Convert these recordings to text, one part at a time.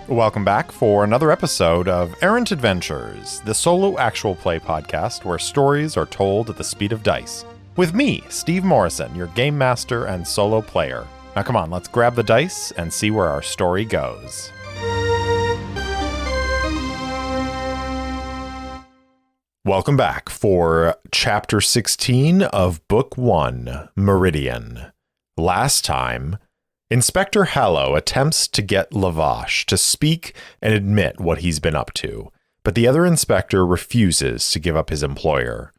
Welcome back for another episode of Errant Adventures, the solo actual play podcast where stories are told at the speed of dice. With me, Steve Morrison, your game master and solo player. Now come on, let's grab the dice and see where our story goes. Welcome back for Chapter 16 of Book 1, Meridian. Last time, Inspector Hallow attempts to get Lavash to speak and admit what he's been up to, but the other inspector refuses to give up his employer.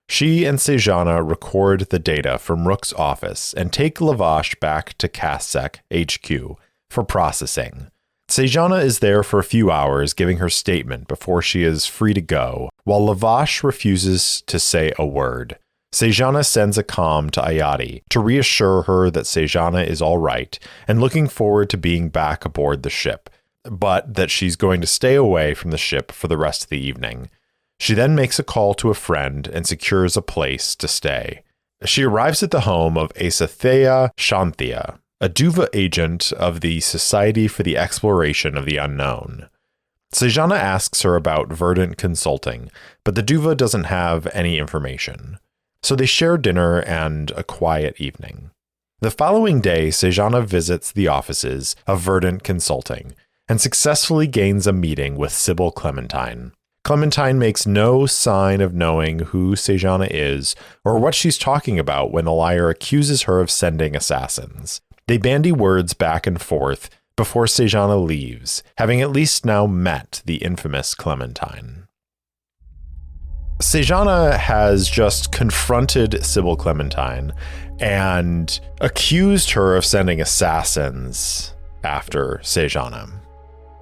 She and Sejana record the data from Rook's office and take Lavash back to Cassec HQ for processing. Sejana is there for a few hours giving her statement before she is free to go, while Lavash refuses to say a word. Sejana sends a comm to Ayati to reassure her that Sejana is all right and looking forward to being back aboard the ship, but that she's going to stay away from the ship for the rest of the evening. She then makes a call to a friend and secures a place to stay. She arrives at the home of Asathea Shanthia, a Duva agent of the Society for the Exploration of the Unknown. Sejana asks her about Verdant Consulting, but the Duva doesn't have any information. So they share dinner and a quiet evening. The following day, Sejana visits the offices of Verdant Consulting and successfully gains a meeting with Sybil Clementine. Clementine makes no sign of knowing who Sejana is or what she's talking about when the liar accuses her of sending assassins. They bandy words back and forth before Sejana leaves, having at least now met the infamous Clementine. Sejana has just confronted Sybil Clementine and accused her of sending assassins after Sejana.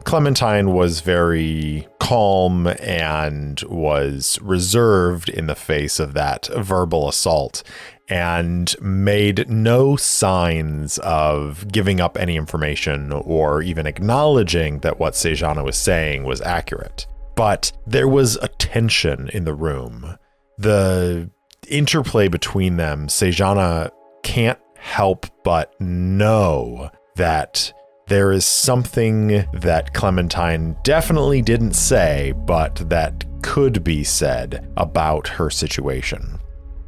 Clementine was very calm and was reserved in the face of that verbal assault and made no signs of giving up any information or even acknowledging that what Sejana was saying was accurate. But there was a tension in the room. The interplay between them, Sejana can't help but know that there is something that Clementine definitely didn't say, but that could be said about her situation.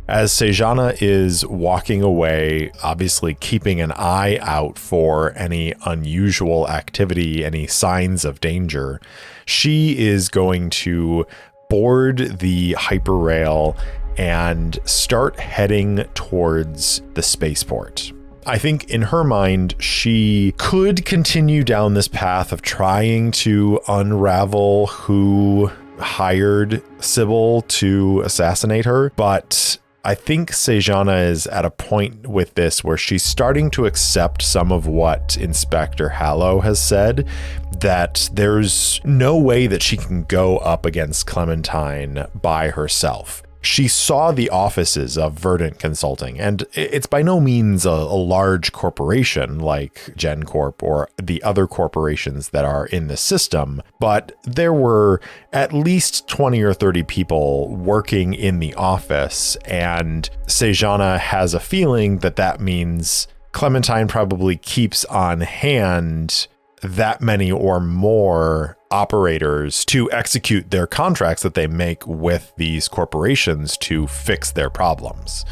As Sejana is walking away, obviously keeping an eye out for any unusual activity, any signs of danger, she is going to board the hyperrail and start heading towards the spaceport. I think in her mind, she could continue down this path of trying to unravel who hired Sybil to assassinate her, but I think Sejana is at a point with this where she's starting to accept some of what Inspector Hallow has said, that there's no way that she can go up against Clementine by herself. She saw the offices of Verdant Consulting, and it's by no means a large corporation like GenCorp or the other corporations that are in the system, but there were at least 20 or 30 people working in the office, and Sejana has a feeling that that means Clementine probably keeps on hand that many or more operators to execute their contracts that they make with these corporations to fix their problems.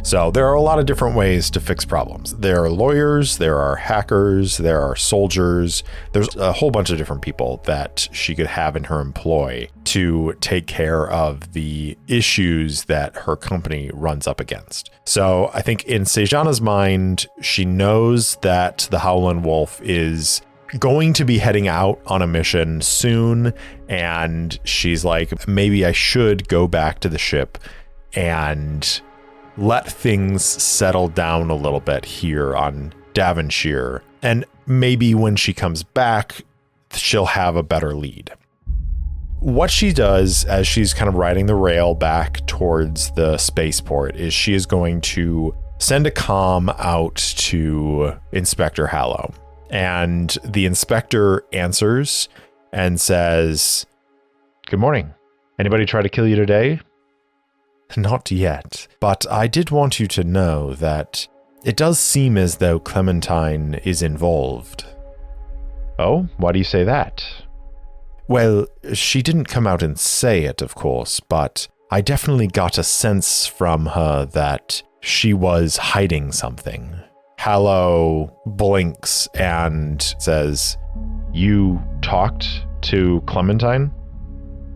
So there are a lot of different ways to fix problems. There are lawyers, there are hackers, there are soldiers. There's a whole bunch of different people that she could have in her employ to take care of the issues that her company runs up against. So I think in Sejana's mind, she knows that the Howlin Wolf is going to be heading out on a mission soon, and she's like, maybe I should go back to the ship and let things settle down a little bit here on Davonshire, and maybe when she comes back she'll have a better lead. What she does as she's kind of riding the rail back towards the spaceport is she is going to send a comm out to Inspector Hallow. And the inspector answers and says, "Good morning. Anybody try to kill you today?" "Not yet, but I did want you to know that it does seem as though Clementine is involved." Oh, why do you say that? Well, she didn't come out and say it, of course, but I definitely got a sense from her that she was hiding something. Hallow blinks and says, You talked to Clementine?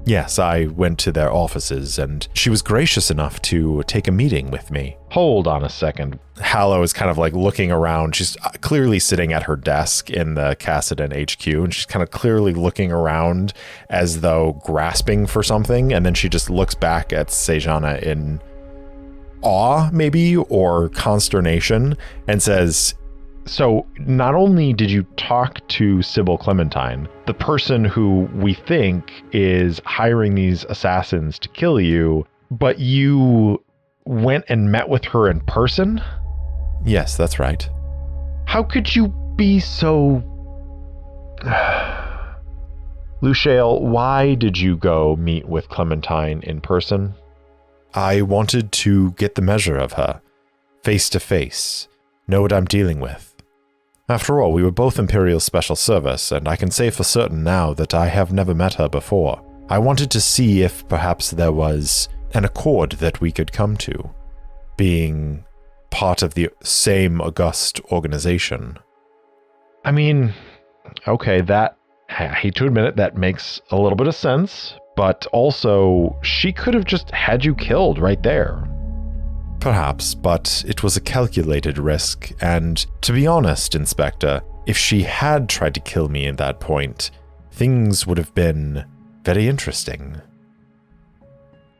Yes, I went to their offices, and she was gracious enough to take a meeting with me. Hold on a second. Hallow is kind of like looking around. She's clearly sitting at her desk in the Cassidon HQ, and she's kind of clearly looking around as though grasping for something, and then she just looks back at Sejana in awe, maybe, or consternation, and says, So, not only did you talk to Sybil Clementine, the person who we think is hiring these assassins to kill you, but you went and met with her in person? Yes, that's right. How could you be so... Luciel, why did you go meet with Clementine in person? I wanted to get the measure of her, face to face, know what I'm dealing with. After all, we were both Imperial Special Service, and I can say for certain now that I have never met her before. I wanted to see if perhaps there was an accord that we could come to, being part of the same august organization. I mean, okay, I hate to admit it, that makes a little bit of sense, but also, she could have just had you killed right there. Perhaps, but it was a calculated risk, and to be honest, Inspector, if she had tried to kill me at that point, things would have been very interesting.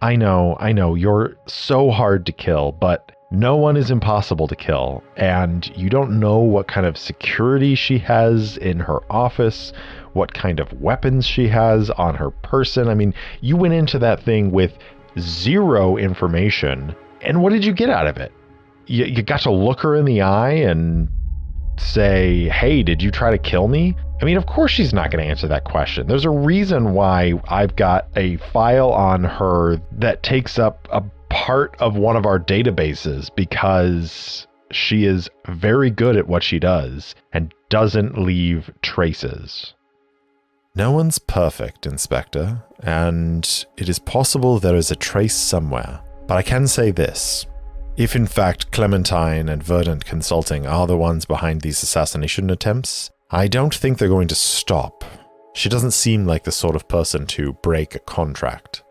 I know, you're so hard to kill, but no one is impossible to kill, and you don't know what kind of security she has in her office, what kind of weapons she has on her person. I mean, you went into that thing with zero information. And what did you get out of it? You got to look her in the eye and say, hey, did you try to kill me? I mean, of course she's not going to answer that question. There's a reason why I've got a file on her that takes up a part of one of our databases, because she is very good at what she does and doesn't leave traces. No one's perfect, Inspector, and it is possible there is a trace somewhere. But I can say this. If in fact Clementine and Verdant Consulting are the ones behind these assassination attempts, I don't think they're going to stop. She doesn't seem like the sort of person to break a contract.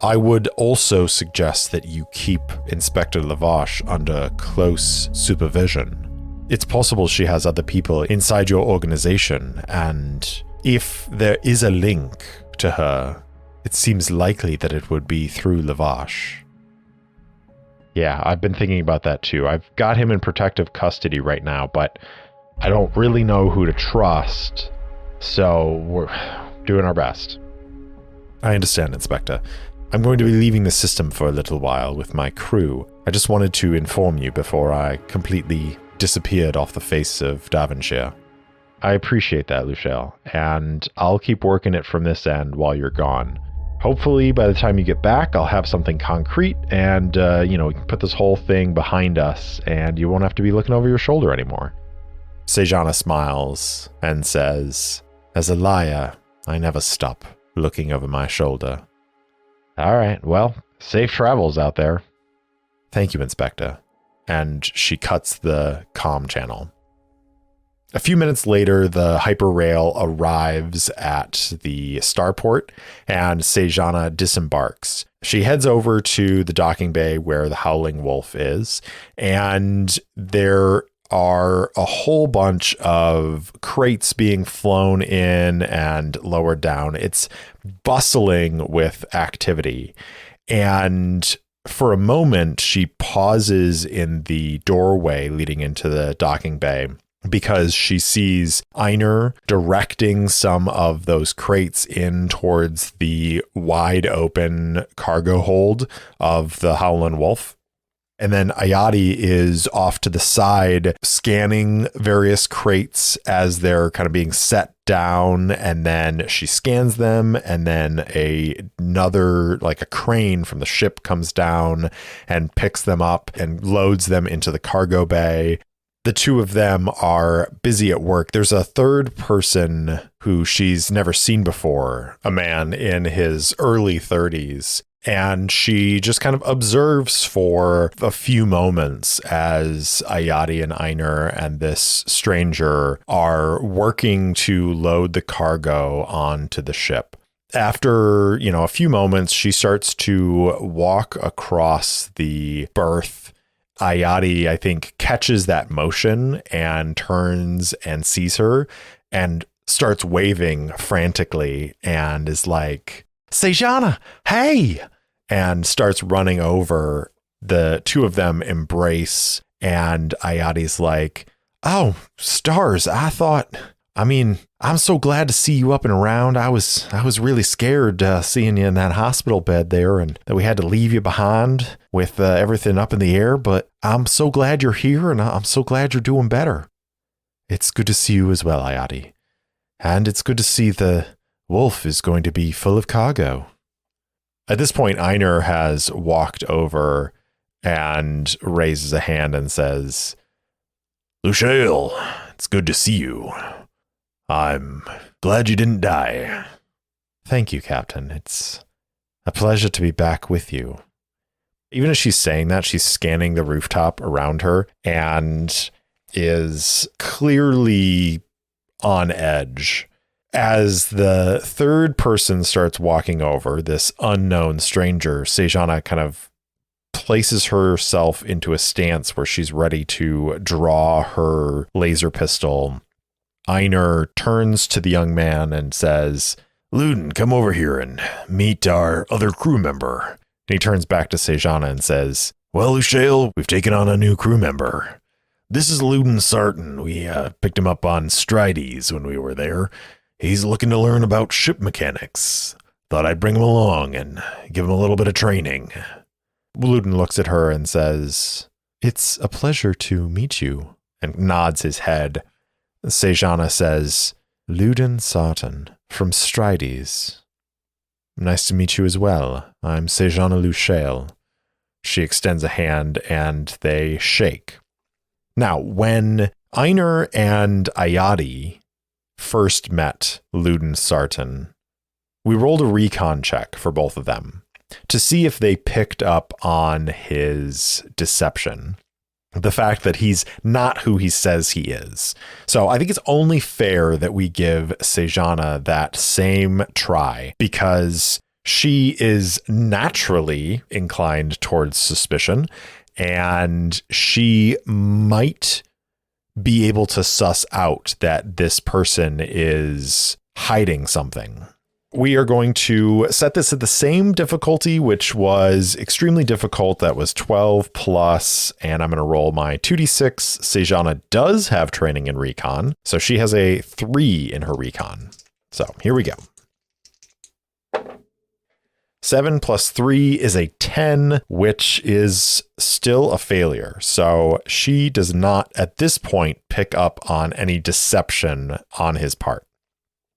I would also suggest that you keep Inspector Lavache under close supervision. It's possible she has other people inside your organization, and if there is a link to her, it seems likely that it would be through Lavache. Yeah, I've been thinking about that too. I've got him in protective custody right now, but I don't really know who to trust, so we're doing our best. I understand, Inspector. I'm going to be leaving the system for a little while with my crew. I just wanted to inform you before I completely disappeared off the face of Davonshire. I appreciate that, Luciel, and I'll keep working it from this end while you're gone. Hopefully, by the time you get back, I'll have something concrete, and, we can put this whole thing behind us, and you won't have to be looking over your shoulder anymore. Sejana smiles and says, as a liar, I never stop looking over my shoulder. All right, well, safe travels out there. Thank you, Inspector. And she cuts the comm channel. A few minutes later, the hyperrail arrives at the starport, and Sejana disembarks. She heads over to the docking bay where the Howlin Wolf is, and there are a whole bunch of crates being flown in and lowered down. It's bustling with activity. And for a moment, she pauses in the doorway leading into the docking bay, because she sees Einar directing some of those crates in towards the wide open cargo hold of the Howlin Wolf. And then Ayati is off to the side scanning various crates as they're kind of being set down, and then she scans them, and then another, like a crane from the ship, comes down and picks them up and loads them into the cargo bay. The two of them are busy at work. There's a third person who she's never seen before, a man in his early 30s. And she just kind of observes for a few moments as Ayadi and Einar and this stranger are working to load the cargo onto the ship. After, a few moments, she starts to walk across the berth. Ayadi, I think, catches that motion and turns and sees her and starts waving frantically and is like, Sejana, hey! And starts running over. The two of them embrace, and Ayadi's like, oh, stars, I'm so glad to see you up and around. I was really scared seeing you in that hospital bed there and that we had to leave you behind with everything up in the air, but I'm so glad you're here and I'm so glad you're doing better. It's good to see you as well, Ayadi. And it's good to see the Wolf is going to be full of cargo. At this point, Einar has walked over and raises a hand and says, Luciel, it's good to see you. I'm glad you didn't die. Thank you, Captain. It's a pleasure to be back with you. Even as she's saying that, she's scanning the rooftop around her and is clearly on edge. As the third person starts walking over, this unknown stranger, Sejana kind of places herself into a stance where she's ready to draw her laser pistol. Einar turns to the young man and says, Luden, come over here and meet our other crew member. And he turns back to Sejana and says, well, Luciel, we've taken on a new crew member. This is Luden Sarton. We picked him up on Strides when we were there. He's looking to learn about ship mechanics. Thought I'd bring him along and give him a little bit of training. Luden looks at her and says, it's a pleasure to meet you, and nods his head. Sejana says, Luden Sarton from Strides. Nice to meet you as well. I'm Sejana Luciel. She extends a hand and they shake. Now, when Einar and Ayadi first met Luden Sarton, we rolled a recon check for both of them to see if they picked up on his deception. The fact that he's not who he says he is. So I think it's only fair that we give Sejana that same try because she is naturally inclined towards suspicion and she might be able to suss out that this person is hiding something. We are going to set this at the same difficulty, which was extremely difficult. That was 12 plus, and I'm going to roll my 2d6. Sejana does have training in recon, so she has a 3 in her recon. So here we go. 7 plus 3 is a 10, which is still a failure. So she does not, at this point, pick up on any deception on his part.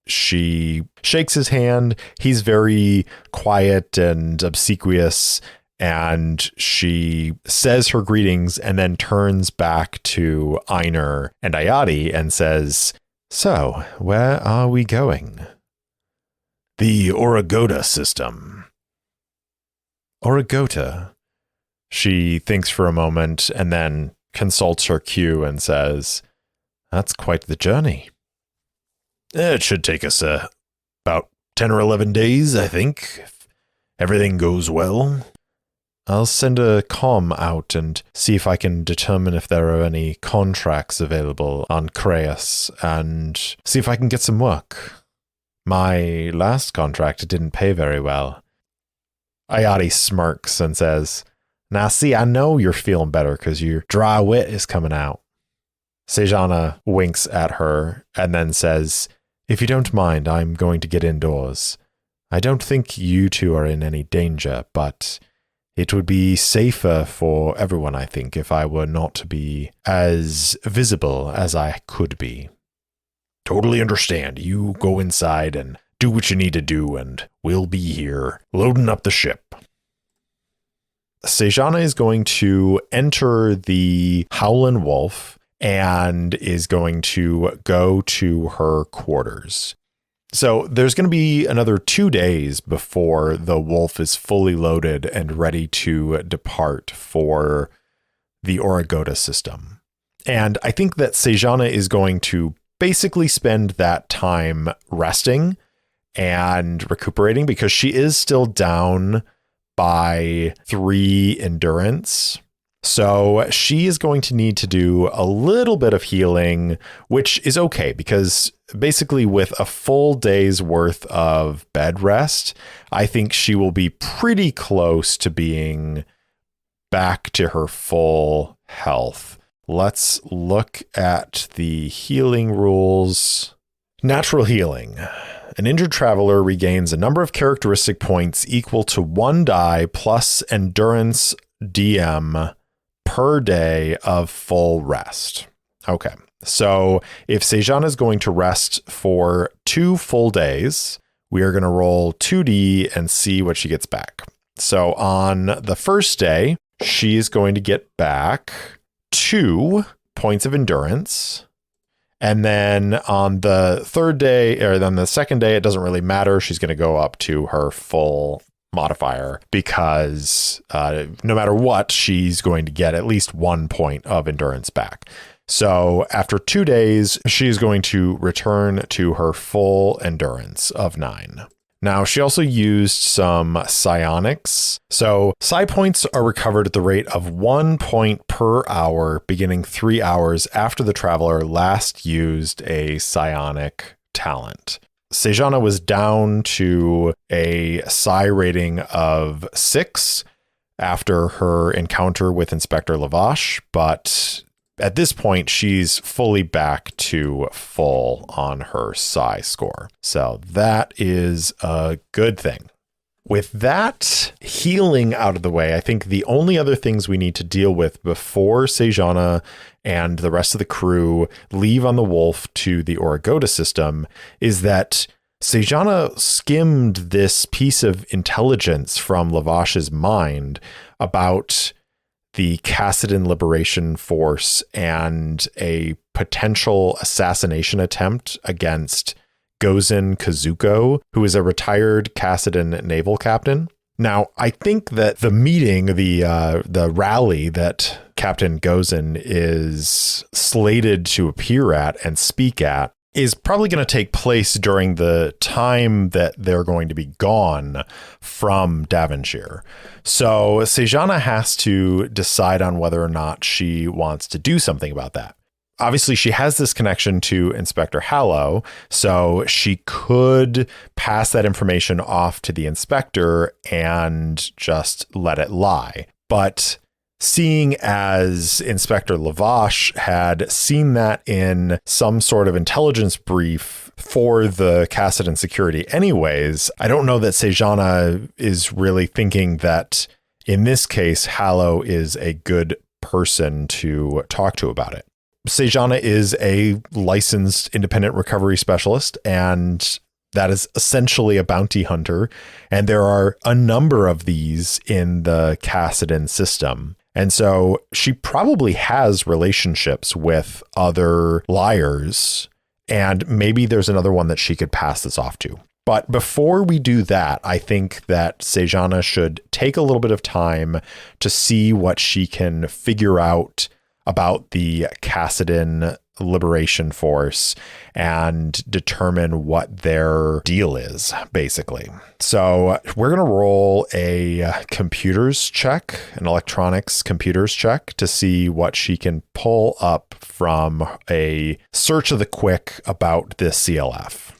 She shakes his hand. He's very quiet and obsequious, and she says her greetings and then turns back to Einar and Ayadi and says, so, where are we going? The Oragota system. Oragota? She thinks for a moment and then consults her queue and says, that's quite the journey. It should take us about 10 or 11 days, I think, if everything goes well. I'll send a comm out and see if I can determine if there are any contracts available on Creus and see if I can get some work. My last contract didn't pay very well. Ayadi smirks and says, now see, I know you're feeling better because your dry wit is coming out. Sejana winks at her and then says, if you don't mind, I'm going to get indoors. I don't think you two are in any danger, but it would be safer for everyone, I think, if I were not to be as visible as I could be. Totally understand. You go inside and do what you need to do, and we'll be here loading up the ship. Sejana is going to enter the Howlin Wolf and is going to go to her quarters. So there's going to be another 2 days before the wolf is fully loaded and ready to depart for the Oragoda system. And I think that Sejana is going to basically spend that time resting and recuperating because she is still down by 3 endurance. So she is going to need to do a little bit of healing, which is okay because basically with a full day's worth of bed rest, I think she will be pretty close to being back to her full health. Let's look at the healing rules. Natural healing. An injured traveler regains a number of characteristic points equal to 1 die plus endurance DM per day of full rest. Okay, so if Sejana is going to rest for 2 full days, we are going to roll 2d and see what she gets back. So on the first day, she's going to get back 2 points of endurance. And then on the third day, or then the second day, it doesn't really matter. She's going to go up to her full modifier because no matter what, she's going to get at least 1 point of endurance back. So after 2 days, she's going to return to her full endurance of 9. Now, she also used some psionics. So psi points are recovered at the rate of 1 point per hour, beginning 3 hours after the traveler last used a psionic talent. Sejana was down to a psi rating of 6 after her encounter with Inspector Lavash, but at this point, she's fully back to full on her psi score. So that is a good thing. With that healing out of the way, I think the only other things we need to deal with before Sejana and the rest of the crew leave on the Wolf to the Oragoda system is that Sejana skimmed this piece of intelligence from Lavash's mind about the Kassadin Liberation Force and a potential assassination attempt against Gozen Kazuko, who is a retired Kassadin naval captain. Now, I think that the meeting, the rally that Captain Gozen is slated to appear at and speak at is probably going to take place during the time that they're going to be gone from Davonshire. So Sejana has to decide on whether or not she wants to do something about that. Obviously, she has this connection to Inspector Hallow, so she could pass that information off to the inspector and just let it lie. But seeing as Inspector Lavash had seen that in some sort of intelligence brief for the Kassadin security anyways, I don't know that Sejana is really thinking that in this case, Hallow is a good person to talk to about it. Sejana is a licensed independent recovery specialist, and that is essentially a bounty hunter. And there are a number of these in the Kassadin system. And so she probably has relationships with other liars, and maybe there's another one that she could pass this off to. But before we do that, I think that Sejana should take a little bit of time to see what she can figure out about the Kassadin Liberation Force and determine what their deal is, basically. So we're going to roll a computers check, an electronics computers check, to see what she can pull up from a search of the quick about this CLF.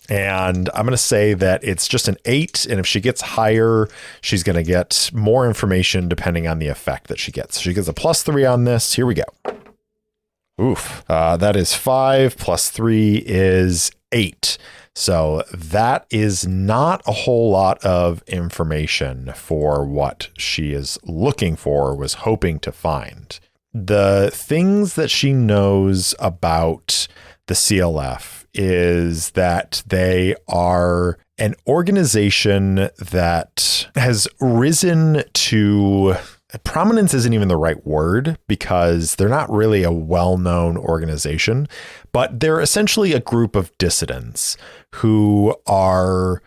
And I'm going to say that it's just an 8. And if she gets higher, she's going to get more information depending on the effect that she gets. She gets a +3 on this. Here we go. Oof. That is 5 + 3 is 8. So that is not a whole lot of information for what she is looking for, was hoping to find. The things that she knows about the CLF is that they are an organization that has risen to prominence isn't even the right word because they're not really a well-known organization, but they're essentially a group of dissidents who are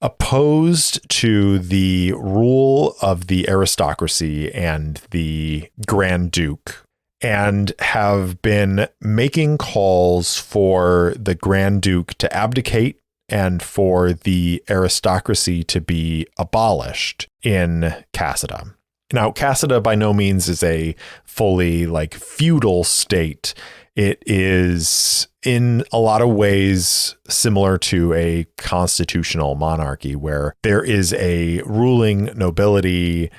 opposed to the rule of the aristocracy and the Grand Duke, and have been making calls for the Grand Duke to abdicate and for the aristocracy to be abolished in Cassida. Now, Cassida by no means is a fully feudal state. It is in a lot of ways similar to a constitutional monarchy where there is a ruling nobility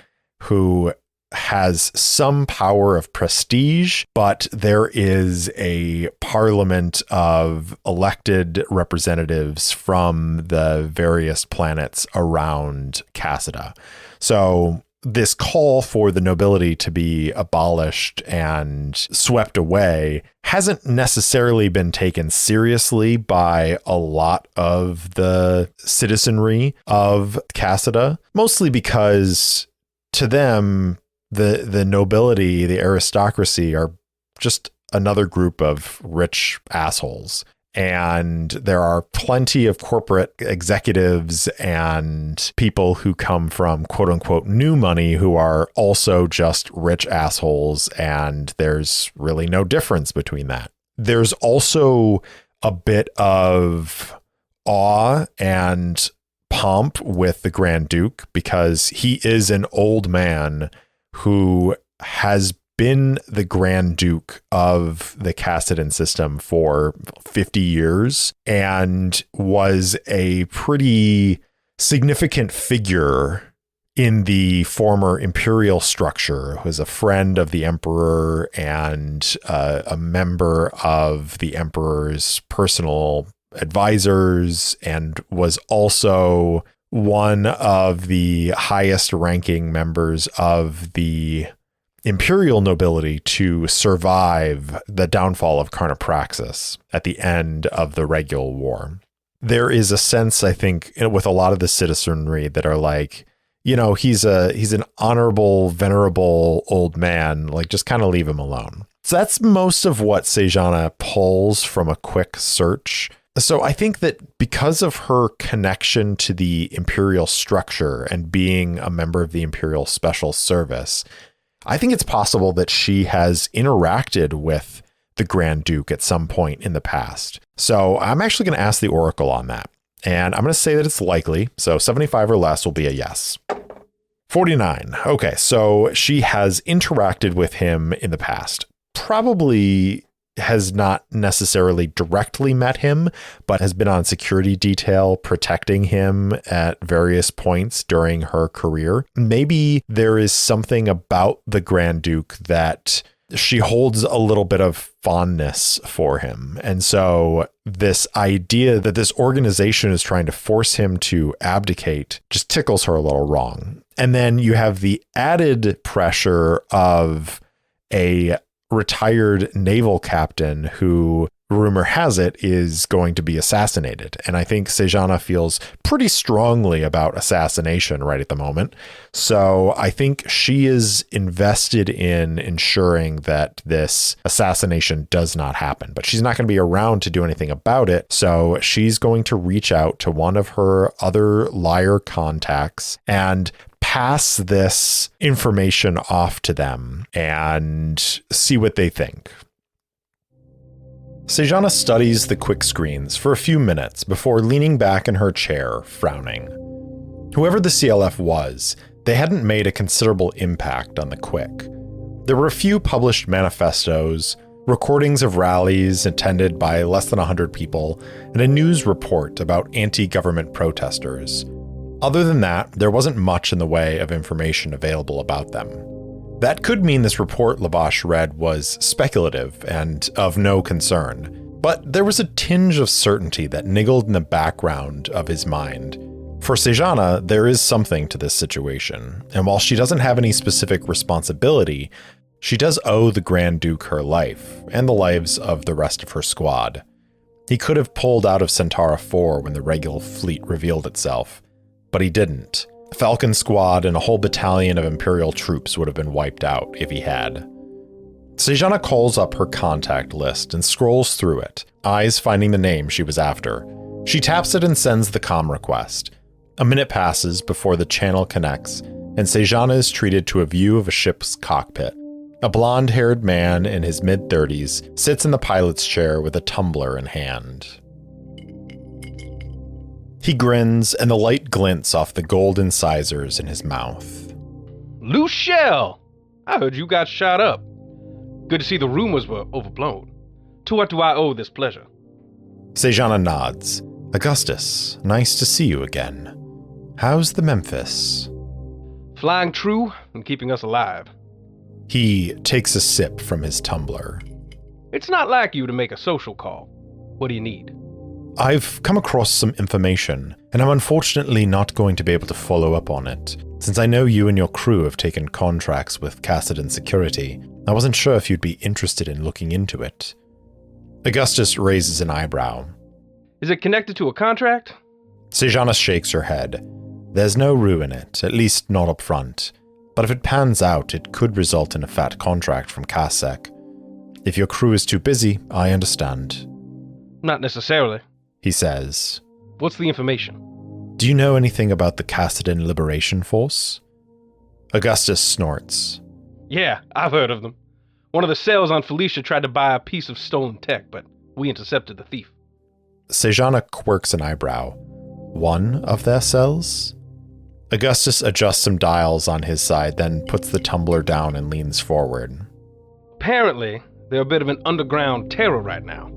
who has some power of prestige, but there is a parliament of elected representatives from the various planets around Cassida. So this call for the nobility to be abolished and swept away hasn't necessarily been taken seriously by a lot of the citizenry of Cassida, mostly because to them, the nobility, the aristocracy are just another group of rich assholes. And there are plenty of corporate executives and people who come from quote unquote new money who are also just rich assholes. And there's really no difference between that. There's also a bit of awe and pomp with the Grand Duke because he is an old man who has been the Grand Duke of the Cassidan system for 50 years and was a pretty significant figure in the former imperial structure, who was a friend of the emperor and a member of the emperor's personal advisors, and was also one of the highest ranking members of the imperial nobility to survive the downfall of Carnopraxis at the end of the Regular War. There is a sense, I think, with a lot of the citizenry that are like, he's an honorable, venerable old man, just kind of leave him alone. So that's most of what Sejana pulls from a quick search. So I think that because of her connection to the imperial structure and being a member of the Imperial Special Service, I think it's possible that she has interacted with the Grand Duke at some point in the past. So I'm actually going to ask the Oracle on that. And I'm going to say that it's likely. So 75 or less will be a yes. 49. Okay, so she has interacted with him in the past. Probably has not necessarily directly met him, but has been on security detail protecting him at various points during her career. Maybe there is something about the Grand Duke that she holds a little bit of fondness for him. And so this idea that this organization is trying to force him to abdicate just tickles her a little wrong. And then you have the added pressure of a retired naval captain who, rumor has it, is going to be assassinated. And I think Sejana feels pretty strongly about assassination right at the moment. So I think she is invested in ensuring that this assassination does not happen, but she's not going to be around to do anything about it. So she's going to reach out to one of her other liar contacts and pass this information off to them and see what they think. Sejana studies the quick screens for a few minutes before leaning back in her chair, frowning. Whoever the CLF was, they hadn't made a considerable impact on the quick. There were a few published manifestos, recordings of rallies attended by less than 100 people, and a news report about anti-government protesters. Other than that, there wasn't much in the way of information available about them. That could mean this report Lavash read was speculative and of no concern, but there was a tinge of certainty that niggled in the background of his mind. For Sejana, there is something to this situation, and while she doesn't have any specific responsibility, she does owe the Grand Duke her life, and the lives of the rest of her squad. He could have pulled out of Centaura 4 when the Regular fleet revealed itself, but he didn't. Falcon Squad and a whole battalion of Imperial troops would have been wiped out if he had. Sejana calls up her contact list and scrolls through it, eyes finding the name she was after. She taps it and sends the comm request. A minute passes before the channel connects, and Sejana is treated to a view of a ship's cockpit. A blonde-haired man in his mid-30s sits in the pilot's chair with a tumbler in hand. He grins, and the light glints off the gold incisors in his mouth. Luciel! I heard you got shot up. Good to see the rumors were overblown. To what do I owe this pleasure? Sejana nods. Augustus, nice to see you again. How's the Memphis? Flying true and keeping us alive. He takes a sip from his tumbler. It's not like you to make a social call. What do you need? I've come across some information, and I'm unfortunately not going to be able to follow up on it. Since I know you and your crew have taken contracts with Cassidon Security, I wasn't sure if you'd be interested in looking into it. Augustus raises an eyebrow. Is it connected to a contract? Sejana shakes her head. There's no rue in it, at least not up front. But if it pans out, it could result in a fat contract from CASSEC. If your crew is too busy, I understand. Not necessarily, he says. What's the information? Do you know anything about the Cassidon Liberation Force? Augustus snorts. Yeah, I've heard of them. One of the cells on Felicia tried to buy a piece of stolen tech, but we intercepted the thief. Sejana quirks an eyebrow. One of their cells? Augustus adjusts some dials on his side, then puts the tumbler down and leans forward. Apparently, they're a bit of an underground terror right now.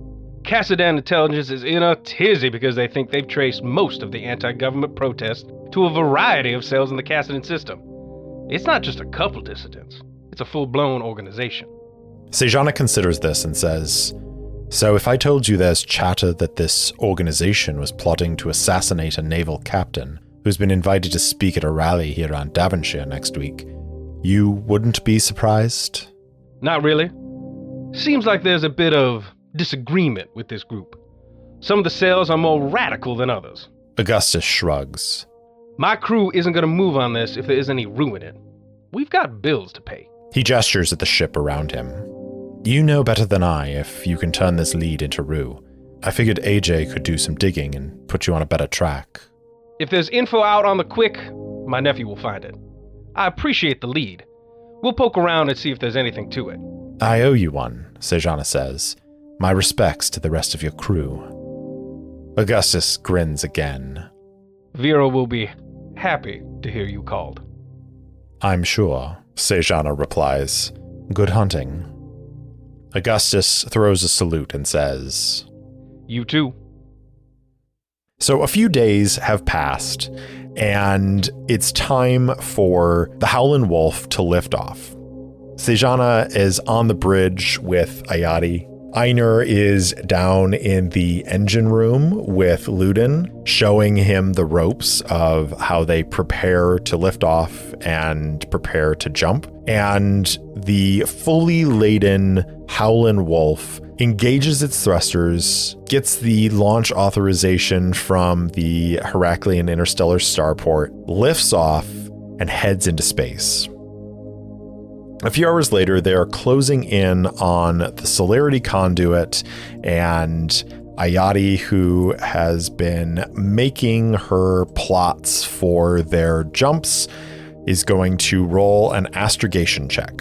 Cassidon Intelligence is in a tizzy because they think they've traced most of the anti-government protests to a variety of cells in the Cassidon system. It's not just a couple dissidents. It's a full-blown organization. Sejana considers this and says, so if I told you there's chatter that this organization was plotting to assassinate a naval captain who's been invited to speak at a rally here on Devonshire next week, you wouldn't be surprised? Not really. Seems like there's a bit of disagreement with this group. Some of the cells are more radical than others. Augustus shrugs. My crew isn't going to move on this if there is any rue in it. We've got bills to pay. He gestures at the ship around him. You know better than I if you can turn this lead into rue. I figured AJ could do some digging and put you on a better track. If there's info out on the quick, my nephew will find it. I appreciate the lead. We'll poke around and see if there's anything to it. I owe you one, Sejana says. My respects to the rest of your crew. Augustus grins again. Vera will be happy to hear you called. I'm sure, Sejana replies. Good hunting. Augustus throws a salute and says, You too. So a few days have passed, and it's time for the Howlin Wolf to lift off. Sejana is on the bridge with Ayati. Einar is down in the engine room with Ludin, showing him the ropes of how they prepare to lift off and prepare to jump. And the fully laden Howlin Wolf engages its thrusters, gets the launch authorization from the Heraklion Interstellar Starport, lifts off, and heads into space. A few hours later, they are closing in on the Celerity Conduit, and Ayati, who has been making her plots for their jumps, is going to roll an astrogation check.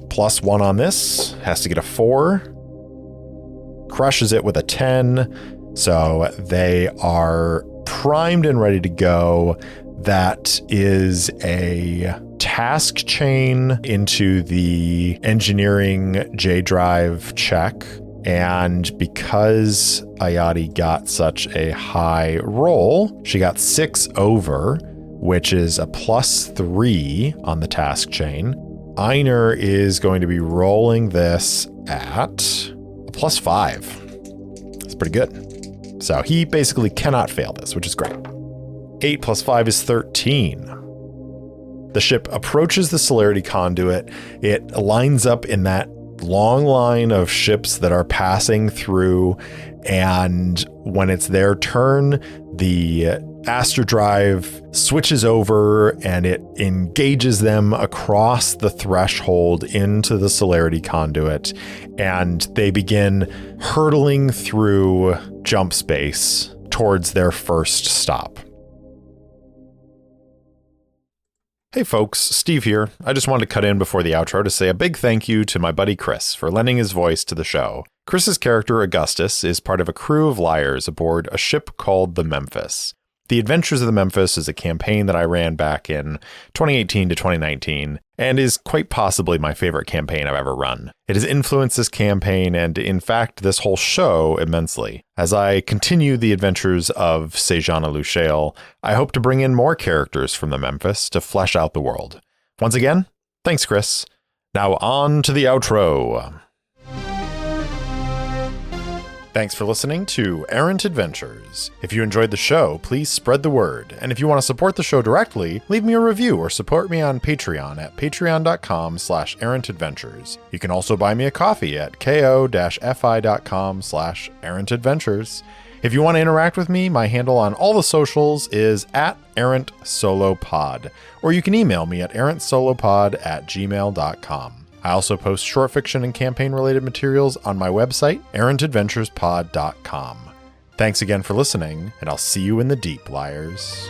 +1 on this, has to get a 4, crushes it with a 10, so they are primed and ready to go. That is a task chain into the engineering J drive check. And because Ayati got such a high roll, she got 6 over, which is a +3 on the task chain. Einar is going to be rolling this at a +5. That's pretty good. So he basically cannot fail this, which is great. 8 + 5 is 13. The ship approaches the Celerity Conduit. It lines up in that long line of ships that are passing through, and when it's their turn, the Astrodrive switches over and it engages them across the threshold into the celerity conduit, and they begin hurtling through jump space towards their first stop. Hey folks, Steve here. I just wanted to cut in before the outro to say a big thank you to my buddy Chris for lending his voice to the show. Chris's character Augustus is part of a crew of liars aboard a ship called the Memphis. The Adventures of the Memphis is a campaign that I ran back in 2018 to 2019, and is quite possibly my favorite campaign I've ever run. It has influenced this campaign and, in fact, this whole show immensely. As I continue the adventures of Sejana Lushale, I hope to bring in more characters from the Memphis to flesh out the world. Once again, thanks, Chris. Now on to the outro. Thanks for listening to Errant Adventures. If you enjoyed the show, please spread the word. And if you want to support the show directly, leave me a review or support me on Patreon at patreon.com/errantadventures. You can also buy me a coffee at ko-fi.com/errantadventures. If you want to interact with me, my handle on all the socials is @errantsolopod, or you can email me at errantsolopod@gmail.com. I also post short fiction and campaign-related materials on my website, errantadventurespod.com. Thanks again for listening, and I'll see you in the deep, liars.